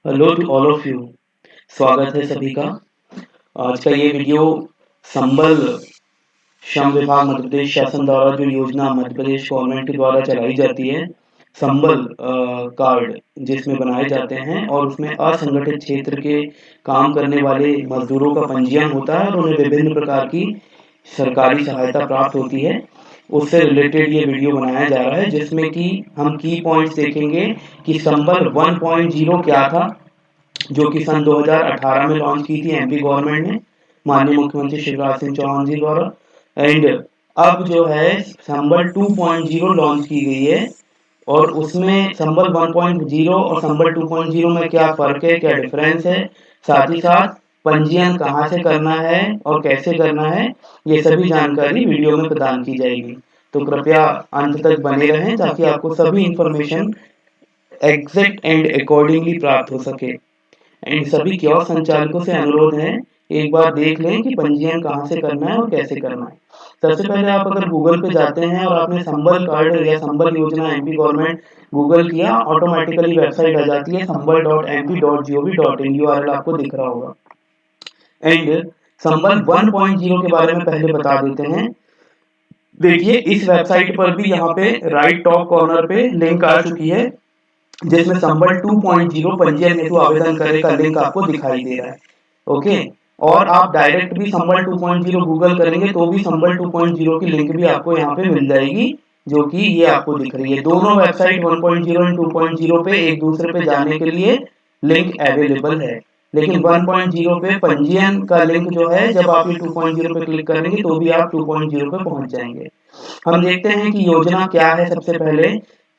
Hello to all of you. स्वागत है सभी का। आज का ये वीडियो संबल श्रम विभाग मध्य प्रदेश शासन द्वारा जो योजना मध्य प्रदेश गवर्नमेंट के द्वारा चलाई जाती है, संबल कार्ड जिसमें बनाए जाते हैं और उसमें असंगठित क्षेत्र के काम करने वाले मजदूरों का पंजीयन होता है और उन्हें विभिन्न प्रकार की सरकारी सहायता प्राप्त होती है, उससे रिलेटेड ये वीडियो बनाया जा रहा है जिसमें कि हम की पॉइंट्स देखेंगे कि संबल 1.0 क्या था, जो कि सन 2018 में लॉन्च की थी एमपी गवर्नमेंट ने, माननीय मुख्यमंत्री शिवराज सिंह चौहान जी द्वारा। एंड अब जो है संबल 2.0 लॉन्च की गई है और उसमें संबल 1.0 और संबल 2.0 में क्या फर्क है, क्या डिफरेंस है, साथ ही साथ पंजीयन कहाँ से करना है और कैसे करना है, ये सभी जानकारी वीडियो में प्रदान की जाएगी। तो कृपया अंत तक बने रहें ताकि आपको सभी इंफॉर्मेशन एग्जैक्ट एंड अकॉर्डिंगली प्राप्त हो सके। एंड सभी कियोस्क संचालकों से अनुरोध है, एक बार देख लें कि पंजीयन कहाँ से करना है और कैसे करना है। सबसे पहले आप अगर गूगल पे जाते हैं और आपने संबल कार्ड या संबल योजना एमपी गवर्नमेंट गूगल किया, ऑटोमेटिकली वेबसाइट आ जाती है संबल.mp.gov.in, यूआरएल आपको दिख रहा होगा। एंड संबल 1.0 के बारे में पहले बता देते हैं। देखिए इस वेबसाइट पर भी यहाँ पे राइट टॉप कॉर्नर पे लिंक आ चुकी है जिसमें संबल 2.0 पंजीयन हेतु आवेदन करे का लिंक आपको दिखाई दे रहा है। ओके, और आप डायरेक्ट भी संबल 2.0 गूगल करेंगे तो भी संबल 2.0 की लिंक भी आपको यहाँ पे मिल जाएगी, जो कि ये आपको दिख रही है। दोनों वेबसाइट 1.0 और 2.0 पे एक दूसरे पे जाने के लिए लिंक अवेलेबल है, लेकिन 1.0 पे पंजीयन का लिंक जो है, जब आप ये 2.0 पे क्लिक करेंगे तो भी आप 2.0 पे पहुंच जाएंगे। हम देखते हैं कि योजना क्या है। सबसे पहले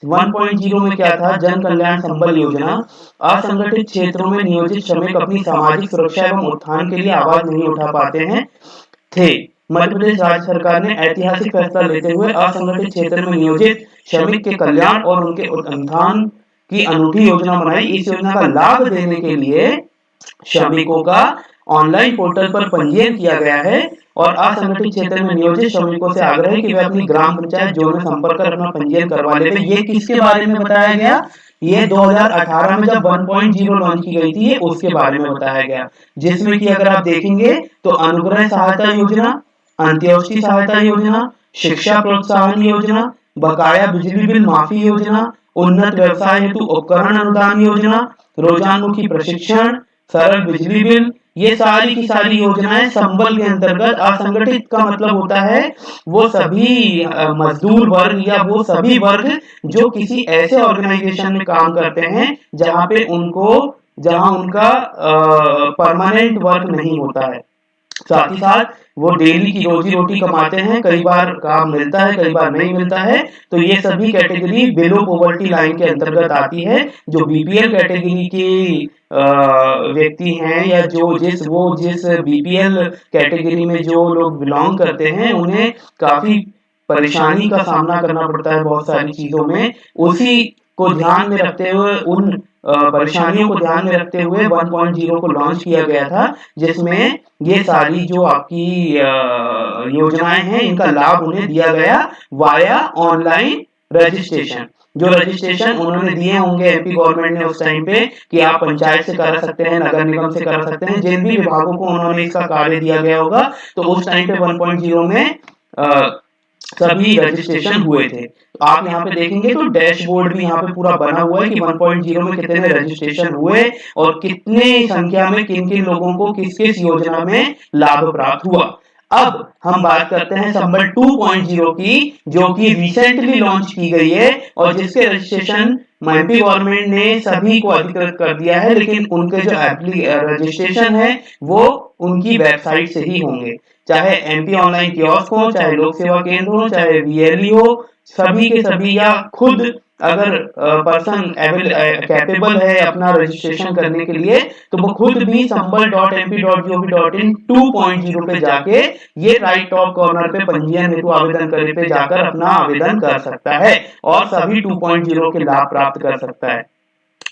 1.0 में क्या था, जन कल्याण संबल योजना। असंगठित क्षेत्रों में नियोजित श्रमिक अपनी सामाजिक सुरक्षा एवं उत्थान के लिए आवाज नहीं उठा पाते हैं थे। मध्य प्रदेश राज्य सरकार ने ऐतिहासिक फैसला लेते हुए असंगठित क्षेत्र में नियोजित श्रमिक के कल्याण और उनके उत्थान की अनूठी योजना बनाई। इस योजना का लाभ देने के लिए श्रमिकों का ऑनलाइन पोर्टल पर पंजीयन किया गया है और असंगठित क्षेत्र में नियोजित श्रमिकों से आग्रह है कि वे अपनी ग्राम पंचायत जोन में संपर्क कर अपना पंजीयन करवा ले। ये किसके बारे में बताया गया? ये 2018 में जब 1.0 लॉन्च की गई थी, ये उसके बारे में बताया गया, जिसमें कि अगर आप देखेंगे तो अनुग्रह सहायता योजना, अंत्योदय सहायता योजना, शिक्षा प्रोत्साहन योजना, बकाया बिजली बिल माफी योजना, उन्नत व्यवसाय हेतु उपकरण अनुदान योजना, रोजानमुखी प्रशिक्षण, सरल बिजली बिल, ये सारी की सारी योजनाएं संबल के अंतर्गत। असंगठित का मतलब होता है वो सभी मजदूर वर्ग या वो सभी वर्ग जो किसी ऐसे ऑर्गेनाइजेशन में काम करते हैं जहां उनका परमानेंट वर्क नहीं होता है। साथ ही साथ वो डेली की रोजी रोटी कमाते हैं, कई बार काम मिलता है, कई बार नहीं मिलता है, तो ये सभी कैटेगरी बिलो पॉवर्टी लाइन के अंतर्गत आती है। जो बीपीएल कैटेगरी की व्यक्ति हैं या जिस बीपीएल कैटेगरी में जो लोग बिलोंग करते हैं, उन्हें काफी परेशानी का सामना करना पड़ता है बहुत सारी चीजों में। उसी को ध्यान में रखते हुए, उन परेशानियों को ध्यान में रखते हुए 1.0 को लॉन्च किया गया था, जिसमें ये सारी जो आपकी योजनाएं हैं इनका लाभ उन्हें दिया गया वाया ऑनलाइन रजिस्ट्रेशन। जो रजिस्ट्रेशन उन्होंने दिए होंगे एमपी गवर्नमेंट ने उस टाइम पे कि आप पंचायत से करा सकते हैं, नगर निगम से करा सकते हैं, जिन भी विभागों को उन्होंने इसका कार्य दिया गया होगा, तो उस टाइम पे 1.0 में सभी रजिस्ट्रेशन हुए थे। तो आप यहाँ पे देखेंगे तो डैशबोर्ड भी यहाँ पे पूरा बना हुआ है कि 1.0 में कितने रजिस्ट्रेशन हुए और कितने संख्या में किन किन लोगों को किस किस योजना में लाभ प्राप्त हुआ। अब हम बात करते हैं संबल 2.0 की, जो कि रिसेंटली लॉन्च की गई है और जिसके रजिस्ट्रेशन एमपी गवर्नमेंट ने सभी को अधिकृत कर दिया है, लेकिन उनके जो रजिस्ट्रेशन है वो उनकी वेबसाइट से ही होंगे। चाहे एमपी ऑनलाइन कियोस्क हो, चाहे लोक सेवा केंद्र हो, चाहे वीएलई हो, सभी के सभी, या खुद अगर पर्सन कैपेबल है अपना रजिस्ट्रेशन करने के लिए, तो वो खुद भी संबल.mp.gov.in 2.0 पे जाके ये राइट टॉप कॉर्नर पे पंजीयन हेतु आवेदन करे पे जाकर अपना आवेदन कर सकता है और सभी 2.0 के लाभ प्राप्त कर सकता है।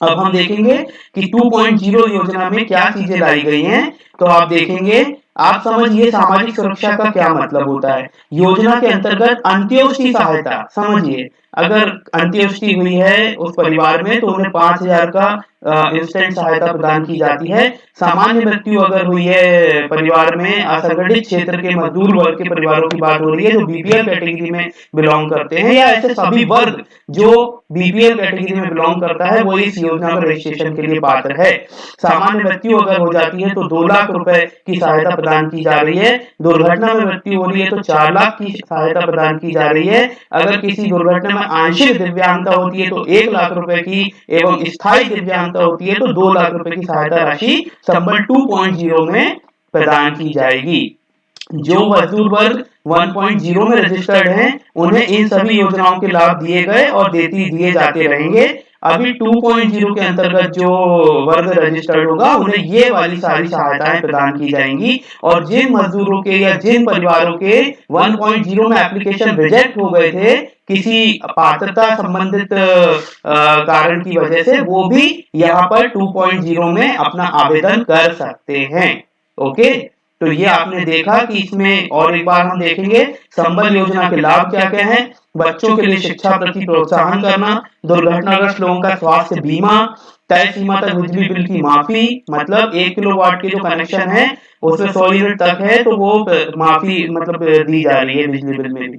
अब हम देखेंगे कि 2.0 योजना में क्या चीजें लाई गई हैं। तो आप देखेंगे, आप समझिए सामाजिक सुरक्षा का क्या मतलब होता है। योजना के अंतर्गत अंत्योदय सहायता, समझिए अगर अंत्येष्टि हुई है उस परिवार में तो उन्हें 5,000 का इंस्टेंट सहायता प्रदान की जाती है। सामान्य मृत्यु अगर हुई है परिवार में, असंगठित क्षेत्र के मजदूर वर्ग के परिवारों की बात हो रही है जो बीपीएल कैटेगरी में बिलोंग करते हैं, या ऐसे सभी वर्ग जो बीपीएल कैटेगरी में बिलोंग करता है वो इस योजना में रजिस्ट्रेशन के लिए पात्र है। सामान्य मृत्यु अगर हो जाती है तो 2 लाख रुपए की सहायता प्रदान की जा रही है। दुर्घटना में मृत्यु हो रही है तो 4 लाख की सहायता प्रदान की जा रही है। अगर किसी दुर्घटना में आंशिक दिव्यांगता होती है तो 1 लाख रुपए की, एवं स्थायी दिव्यांगता होती है तो 2 लाख रुपए की सहायता राशि संबल 2.0 में प्रदान की जाएगी। जो मजदूर वर्ग 1.0 में रजिस्टर्ड हैं उन्हें इन सभी योजनाओं के लाभ दिए गए और दिए जाते रहेंगे। अभी 2.0 के अंतर्गत जो वर्ग रजिस्टर्ड होगा उन्हें ये वाली सारी सहायताएं प्रदान की जाएंगी, और जिन मजदूरों के या जिन परिवारों के 1.0 में एप्लीकेशन रिजेक्ट हो गए थे किसी पात्रता संबंधित कारण की वजह से, वो भी यहाँ पर 2.0 में अपना आवेदन कर सकते हैं। ओके, तो ये आपने देखा कि इसमें, और एक बार हम देखेंगे संबल योजना के लाभ क्या क्या हैं। बच्चों के लिए शिक्षा प्रति प्रोत्साहन करना, दुर्घटनाग्रस्त लोगों का स्वास्थ्य बीमा, तय सीमा तक बिजली बिल की माफी, मतलब 1 किलोवाट के जो कनेक्शन है उसमें 100 यूनिट तक है तो वो माफी मतलब दी जा रही है बिजली बिल में भी।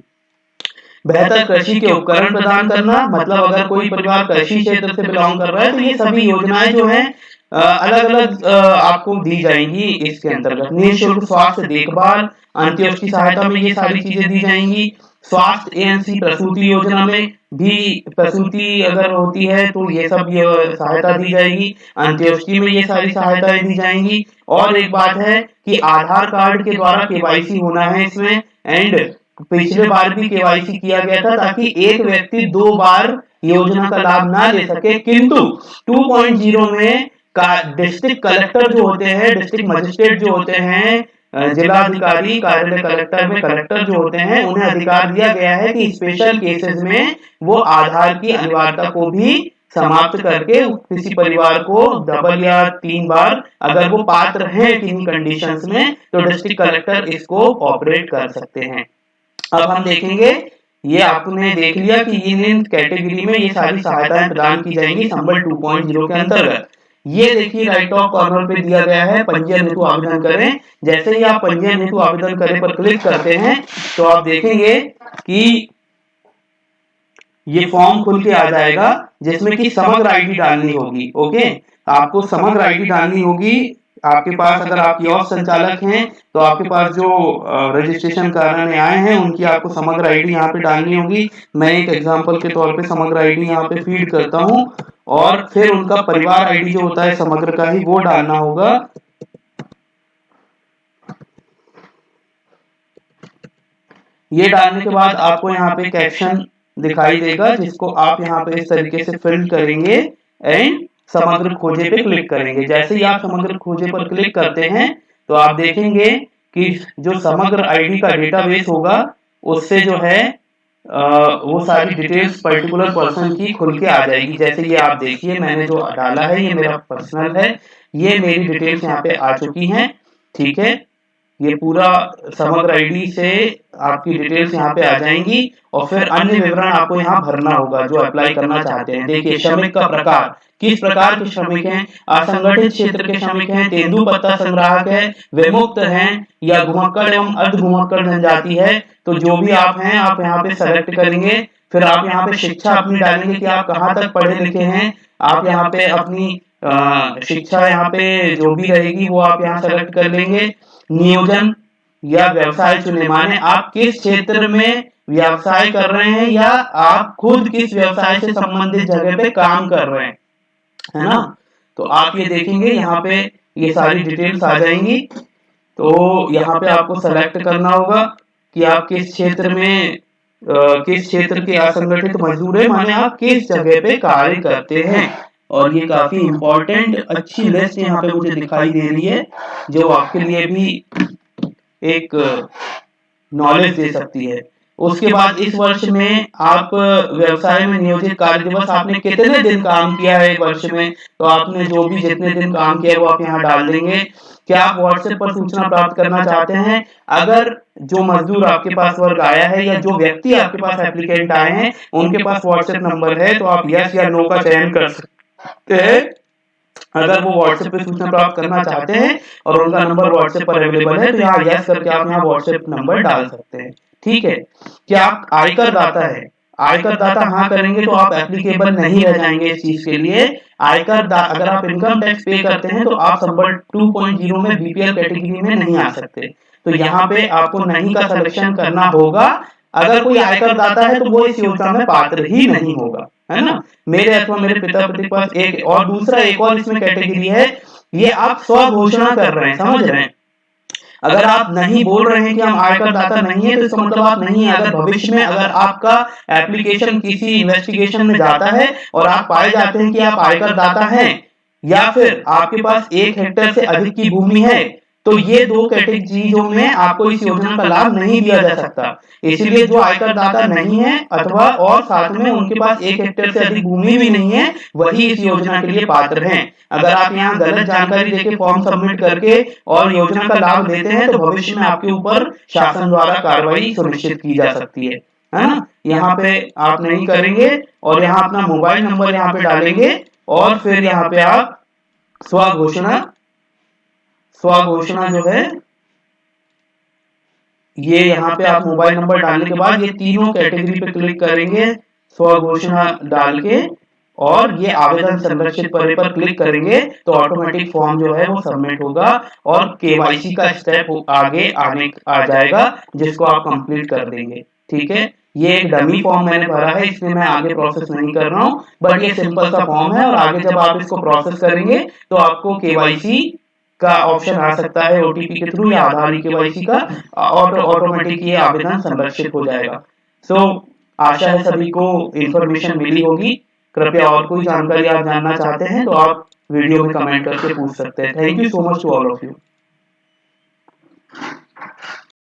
बेहतर कृषि के उपकरण प्रदान करना, मतलब अगर कोई परिवार कृषि क्षेत्र से बिलोंग कर रहा है तो ये सभी योजनाएं जो हैं अलग अलग आपको दी जाएंगी इसके अंतर्गत। निःशुल्क स्वास्थ्य देखभाल, अंत्योदय सहायता में ये सारी चीजें दी जाएंगी। स्वास्थ्य एएनसी प्रसूति योजना में भी प्रसूति अगर होती है तो ये सब सहायता दी जाएगी। अंत्योदय में ये सारी सहायताएं दी जाएंगी। और एक बात है कि आधार कार्ड के द्वारा केवाईसी होना है इसमें, एंड पिछले बार भी केवाईसी किया गया था ताकि एक व्यक्ति 2 बार योजना का लाभ ना ले सके, किंतु 2.0 में डिस्ट्रिक्ट कलेक्टर जो होते हैं, डिस्ट्रिक्ट मजिस्ट्रेट जो होते हैं, जिला अधिकारी कार्यालय कलेक्टर में कलेक्टर जो होते हैं, उन्हें अधिकार दिया गया है कि स्पेशल केसेस में वो आधार की अनिवार्यता को भी समाप्त करके किसी परिवार को डबल या 3 बार अगर वो पात्र हैं किन्हीं कंडीशंस में तो डिस्ट्रिक्ट कलेक्टर इसको ऑपरेट कर सकते हैं। अब हम देखेंगे, ये आपने देख लिया कि इन कैटेगरी में ये सारी सहायताएं प्रदान की जाएंगी संबल 2.0 के अंतर्गत। ये देखिए राइट टॉप कॉर्नर पे दिया गया है पंजीयन हेतु आवेदन करें। जैसे ही आप पंजीयन हेतु आवेदन करें पर क्लिक करते हैं तो आप देखेंगे कि ये फॉर्म खुल के आ जाएगा जिसमें कि समग्र आईडी डालनी होगी। ओके, आपको समग्र आईडी डालनी होगी। आपके पास अगर आप कियोस्क संचालक हैं तो आपके पास जो रजिस्ट्रेशन कराने आए हैं उनकी आपको समग्र आईडी यहाँ पे डालनी होगी। मैं एक एग्जांपल के तौर पे समग्र आईडी यहाँ पे फीड करता हूँ, और फिर उनका परिवार आईडी जो होता है समग्र का ही वो डालना होगा। ये डालने के बाद आपको यहाँ पे कैप्शन दिखाई देगा जिसको आप यहाँ पे इस तरीके से फिल करेंगे एंड समग्र खोजे पे क्लिक करेंगे। जैसे ही आप समग्र खोजे पर क्लिक करते हैं तो आप देखेंगे कि जो समग्र आईडी का डेटाबेस होगा उससे जो है वो सारी डिटेल्स पर्टिकुलर पर्सन की खुल के आ जाएगी। जैसे ये आप देखिए मैंने जो डाला है ये मेरा पर्सनल है, ये मेरी डिटेल्स यहाँ पे आ चुकी हैं। ठीक है, ये पूरा समग्र आईडी से आपकी डिटेल्स यहाँ पे आ जाएंगी और फिर अन्य विवरण आपको यहाँ भरना होगा जो अप्लाई करना चाहते हैं। देखिए श्रमिक का प्रकार, किस प्रकार के श्रमिक हैं, असंगठित क्षेत्र के श्रमिक हैं, तेंदुपत्ता संग्राहक है, विमुक्त हैं या घुमक्कड़ एवं अर्ध घुमक्कड़ जनजाति है। तो जो भी आप हैं आप यहाँ पे सेलेक्ट करेंगे। फिर आप यहाँ पे शिक्षा अपनी डालेंगे कि आप कहाँ तक पढ़े लिखे हैं। आप यहाँ पे अपनी शिक्षा यहाँ पे जो भी रहेगी वो आप यहाँ सेलेक्ट कर लेंगे। नियोजन या व्यवसाय चुने, माने आप किस क्षेत्र में व्यवसाय कर रहे हैं या आप खुद किस व्यवसाय से संबंधित जगह पे काम कर रहे हैं, है ना। तो आप ये देखेंगे यहाँ पे ये सारी डिटेल्स आ जाएंगी। तो यहाँ पे आपको सेलेक्ट करना होगा कि आप किस क्षेत्र में किस क्षेत्र के असंगठित मजदूर है, माने आप किस जगह पे कार्य करते हैं। और ये काफी इंपॉर्टेंट अच्छी लिस्ट यहाँ पे मुझे दिखाई दे रही है जो आपके लिए भी एक नॉलेज दे सकती है। उसके बाद इस वर्ष में आप व्यवसाय में नियोजित कार्य दिवस आपने कितने दिन काम किया है एक वर्ष में, तो आपने जो भी जितने दिन काम किया है वो आप यहाँ डाल देंगे। क्या आप व्हाट्सएप पर सूचना प्राप्त करना चाहते हैं? अगर जो मजदूर आपके पास वर्ग आया है या जो व्यक्ति आपके पास एप्लीकेंट आए हैं उनके पास व्हाट्सएप नंबर है तो आप यस या नो का चयन कर सकते हैं। अगर वो व्हाट्सएप पे सूचना प्राप्त करना चाहते हैं और उनका नंबर व्हाट्सएप पर अवेलेबल है तो यहाँ यस करके आप यहाँ व्हाट्सएप नंबर डाल सकते हैं। ठीक है। क्या आप आयकर दाता है? आयकर दाता हाँ करेंगे तो आप एप्लीकेबल नहीं रह जाएंगे इस चीज के लिए। अगर आप इनकम टैक्स पे करते हैं तो आप संबल 2.0 में बीपीएल कैटेगरी में नहीं आ सकते। तो यहाँ पे आपको नहीं का सिलेक्शन करना होगा। अगर कोई आयकर दाता है तो वो इस योजना में पात्र ही नहीं होगा, है ना। मेरे अथवा मेरे पिता पति के पास एक और दूसरा एक और इसमें कैटेगरी है, ये आप स्व घोषणा कर रहे हैं, समझ रहे हैं। अगर आप नहीं बोल रहे हैं कि हम आयकर दाता नहीं है तो इसका मतलब आप नहीं है। अगर भविष्य में अगर आपका एप्लीकेशन किसी इन्वेस्टिगेशन में जाता है और आप पाए जाते हैं कि आप आयकर दाता हैं या फिर आपके पास 1 हेक्टेयर से अधिक की भूमि है तो ये दो कैटेगरीजों में आपको इस योजना का लाभ नहीं दिया जा सकता। इसलिए जो आयकर दाता नहीं है अथवा और साथ में उनके पास 1 हेक्टेयर से अधिक भूमि भी नहीं है वही इस योजना के लिए पात्र हैं। अगर आप यहाँ गलत जानकारी देके फॉर्म सबमिट करके और योजना का लाभ लेते हैं तो भविष्य में आपके ऊपर शासन द्वारा कार्रवाई सुनिश्चित की जा सकती है ना। यहाँ पे आप नहीं करेंगे और यहाँ अपना मोबाइल नंबर यहाँ पे डालेंगे और फिर यहाँ पे आप स्वघोषणा जो है ये यहाँ पे आप मोबाइल नंबर डालने के बाद ये तीनों कैटेगरी पे क्लिक करेंगे स्वघोषणा डाल के और ये आवेदन संरक्षित पर क्लिक करेंगे तो ऑटोमेटिक फॉर्म जो है वो सबमिट होगा और केवाईसी का स्टेप आगे आ जाएगा जिसको आप कंप्लीट कर देंगे। ठीक है। ये एक डमी फॉर्म मैंने भरा है इसलिए मैं आगे प्रोसेस नहीं कर रहा हूँ बट ये सिंपल सा फॉर्म है और आगे जब आप इसको प्रोसेस करेंगे तो आपको केवाईसी का ऑप्शन आ सकता है ओटीपी के थ्रू या आधार केवाईसी का ऑटोमेटिक ये आवेदन संरक्षित हो जाएगा। सो आशा है सभी को इन्फॉर्मेशन मिली होगी। कृपया और कोई जानकारी आप जानना चाहते हैं तो आप वीडियो में कमेंट करके पूछ सकते हैं। Thank you so much to all of you.